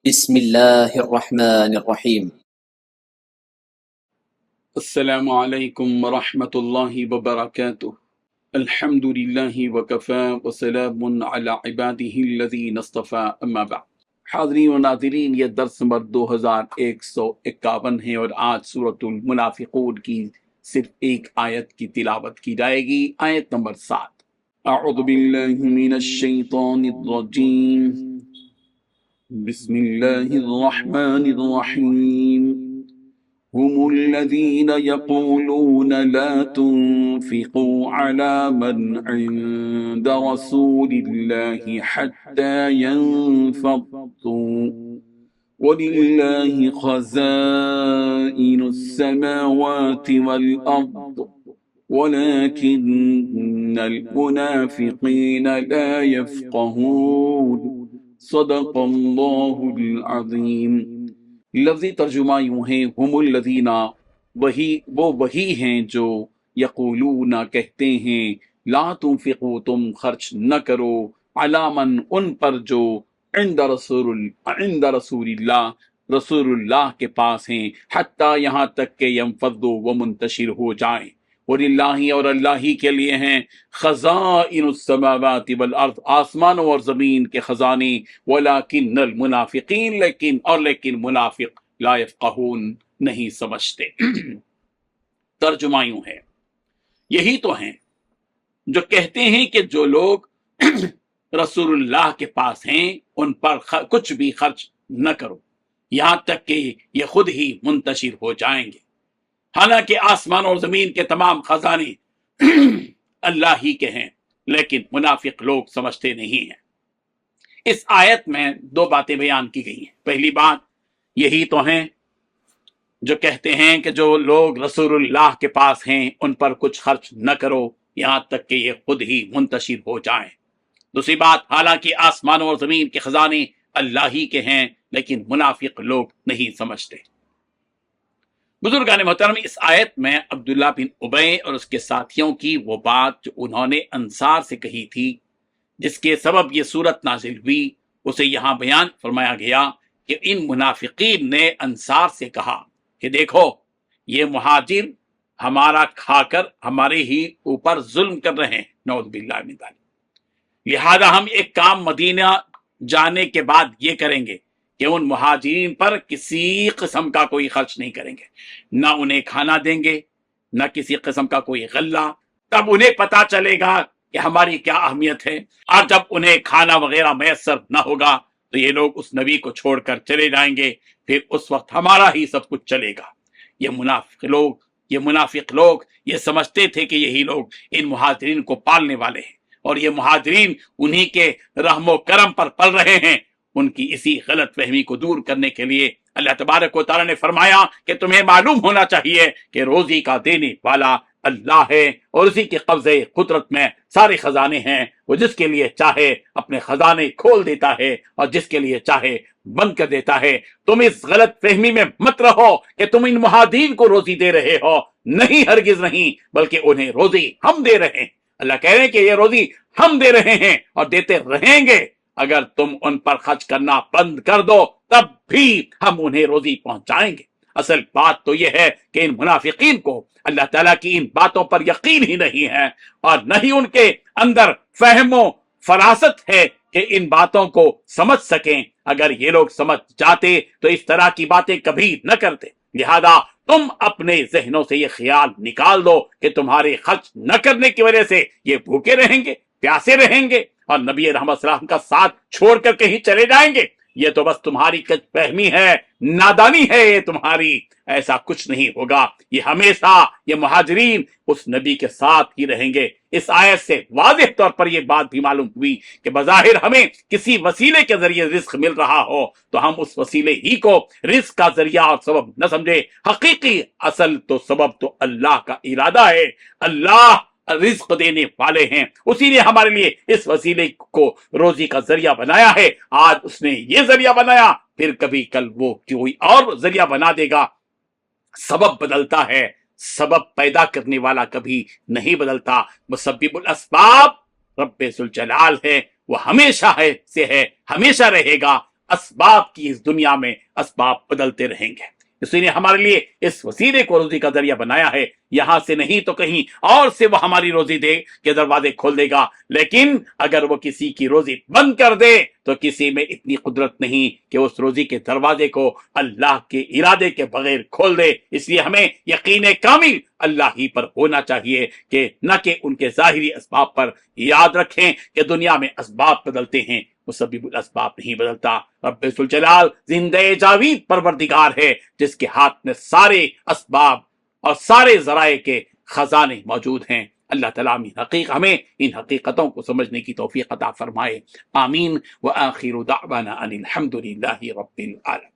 بسم اللہ الرحمن الرحیم۔ السلام علیکم ورحمۃ اللہ وبرکاتہ۔ الحمد للہ وکفی وسلام علی عبادہ الذین اصطفی، اما بعد۔ حاضرین و ناظرین، یہ درس نمبر 2151 ہے اور آج سورۃ المنافقون کی صرف ایک آیت کی تلاوت کی جائے گی، آیت نمبر 7۔ اعوذ باللہ من الشیطان الرجیم، بسم اللہ الرحمن الرحیم۔ هم الذين يقولون لا تنفقوا على من عند رسول الله حتى ينفضوا ولله خزائن السماوات والأرض ولكن المنافقين لا يفقهون۔ صدق اللہ العظیم۔ لفظی ترجمہ یوں ہے، ہم الذین، وہی ہیں جو یقولون کہتے ہیں، لا تنفقوا تم خرچ نہ کرو، علی من ان پر جو عند رسول اللہ رسول اللہ کے پاس ہیں، حتیٰ یہاں تک کہ ینفضوا وہ منتشر ہو جائیں، وَلِلَّهِ اور اللہ ہی کے لیے ہیں، خزائن السماوات والارض آسمانوں اور زمین کے خزانے، وَلَكِنَّ الْمُنَافِقِينَ لیکن منافق لا يفقہون نہیں سمجھتے۔ ترجمہ یوں ہے، یہی تو ہیں جو کہتے ہیں کہ جو لوگ رسول اللہ کے پاس ہیں ان پر کچھ بھی خرچ نہ کرو یہاں تک کہ یہ خود ہی منتشر ہو جائیں گے، حالانکہ آسمان اور زمین کے تمام خزانے اللہ ہی کے ہیں، لیکن منافق لوگ سمجھتے نہیں ہیں۔ اس آیت میں دو باتیں بیان کی گئی ہیں۔ پہلی بات، یہی تو ہیں جو کہتے ہیں کہ جو لوگ رسول اللہ کے پاس ہیں ان پر کچھ خرچ نہ کرو یہاں تک کہ یہ خود ہی منتشر ہو جائیں۔ دوسری بات، حالانکہ آسمانوں اور زمین کے خزانے اللہ ہی کے ہیں لیکن منافق لوگ نہیں سمجھتے۔ بزرگان محترم، اس آیت میں عبداللہ بن ابی اور اس کے ساتھیوں کی وہ بات جو انہوں نے انصار سے کہی تھی، جس کے سبب یہ صورت نازل ہوئی، اسے یہاں بیان فرمایا گیا کہ ان منافقین نے انصار سے کہا کہ دیکھو یہ مہاجر ہمارا کھا کر ہمارے ہی اوپر ظلم کر رہے ہیں، نعوذ باللہ من ذالک، لہذا ہم ایک کام مدینہ جانے کے بعد یہ کریں گے کہ ان مہاجرین پر کسی قسم کا کوئی خرچ نہیں کریں گے، نہ انہیں کھانا دیں گے، نہ کسی قسم کا کوئی غلہ۔ تب انہیں پتا چلے گا کہ ہماری کیا اہمیت ہے، اور جب انہیں کھانا وغیرہ میسر نہ ہوگا تو یہ لوگ اس نبی کو چھوڑ کر چلے جائیں گے، پھر اس وقت ہمارا ہی سب کچھ چلے گا۔ یہ منافق لوگ یہ سمجھتے تھے کہ یہی لوگ ان مہاجرین کو پالنے والے ہیں، اور یہ مہاجرین انہی کے رحم و کرم پر پل رہے ہیں۔ ان کی اسی غلط فہمی کو دور کرنے کے لیے اللہ تبارک و تعالیٰ نے فرمایا کہ تمہیں معلوم ہونا چاہیے کہ روزی کا دینے والا اللہ ہے، اور اسی کے قبضے قدرت میں سارے خزانے ہیں۔ وہ جس کے لیے چاہے اپنے خزانے کھول دیتا ہے اور جس کے لیے چاہے بند کر دیتا ہے۔ تم اس غلط فہمی میں مت رہو کہ تم ان مہاجرین کو روزی دے رہے ہو، نہیں، ہرگز نہیں، بلکہ انہیں روزی ہم دے رہے ہیں۔ اللہ کہہ رہے ہیں کہ یہ روزی ہم دے رہے ہیں اور دیتے رہیں گے، اگر تم ان پر خرچ کرنا بند کر دو تب بھی ہم انہیں روزی پہنچائیں گے۔ اصل بات تو یہ ہے کہ ان منافقین کو اللہ تعالیٰ کی ان باتوں پر یقین ہی نہیں ہے، اور نہ ہی ان کے اندر فہم و فراست ہے کہ ان باتوں کو سمجھ سکیں۔ اگر یہ لوگ سمجھ جاتے تو اس طرح کی باتیں کبھی نہ کرتے۔ لہذا تم اپنے ذہنوں سے یہ خیال نکال دو کہ تمہارے خرچ نہ کرنے کی وجہ سے یہ بھوکے رہیں گے، پیاسے رہیں گے اور نبی رحمت صلی اللہ علیہ وسلم کا ساتھ چھوڑ کر کہیں چلے جائیں گے۔ یہ تو بس تمہاری کچھ فہمی ہے، نادانی ہے یہ تمہاری، ایسا کچھ نہیں ہوگا۔ یہ ہمیشہ یہ مہاجرین اس نبی کے ساتھ ہی رہیں گے۔ اس آیت سے واضح طور پر یہ بات بھی معلوم ہوئی کہ بظاہر ہمیں کسی وسیلے کے ذریعے رزق مل رہا ہو تو ہم اس وسیلے ہی کو رزق کا ذریعہ اور سبب نہ سمجھے۔ حقیقی اصل تو سبب تو اللہ کا ارادہ ہے، اللہ رزق دینے والے ہیں، اسی نے ہمارے لیے اس وسیلے کو روزی کا ذریعہ بنایا ہے۔ آج اس نے یہ ذریعہ بنایا، پھر کبھی کل وہ کوئی اور ذریعہ بنا دے گا۔ سبب بدلتا ہے، سبب پیدا کرنے والا کبھی نہیں بدلتا۔ مسبب الاسباب رب ذوالجلال ہے، وہ ہمیشہ ہے سے ہے، ہمیشہ رہے گا۔ اسباب کی اس دنیا میں اسباب بدلتے رہیں گے۔ اسی نے ہمارے لیے اس وسیلے کو روزی کا ذریعہ بنایا ہے، یہاں سے نہیں تو کہیں اور سے وہ ہماری روزی دے کے دروازے کھول دے گا، لیکن اگر وہ کسی کی روزی بند کر دے تو کسی میں اتنی قدرت نہیں کہ اس روزی کے دروازے کو اللہ کے ارادے کے بغیر کھول دے۔ اس لیے ہمیں یقین کامل اللہ ہی پر ہونا چاہیے کہ نہ کہ ان کے ظاہری اسباب پر۔ یاد رکھیں کہ دنیا میں اسباب بدلتے ہیں، مسبب الاسباب نہیں بدلتا۔ رب ذوالجلال زندہ جاوید پروردگار ہے جس کے ہاتھ میں سارے اسباب اور سارے ذرائع کے خزانے موجود ہیں۔ اللہ تعالیٰ ہمیں ان حقیقتوں کو سمجھنے کی توفیق عطا فرمائے، آمین۔ وآخر دعوانا ان الحمد للہ رب العالمین۔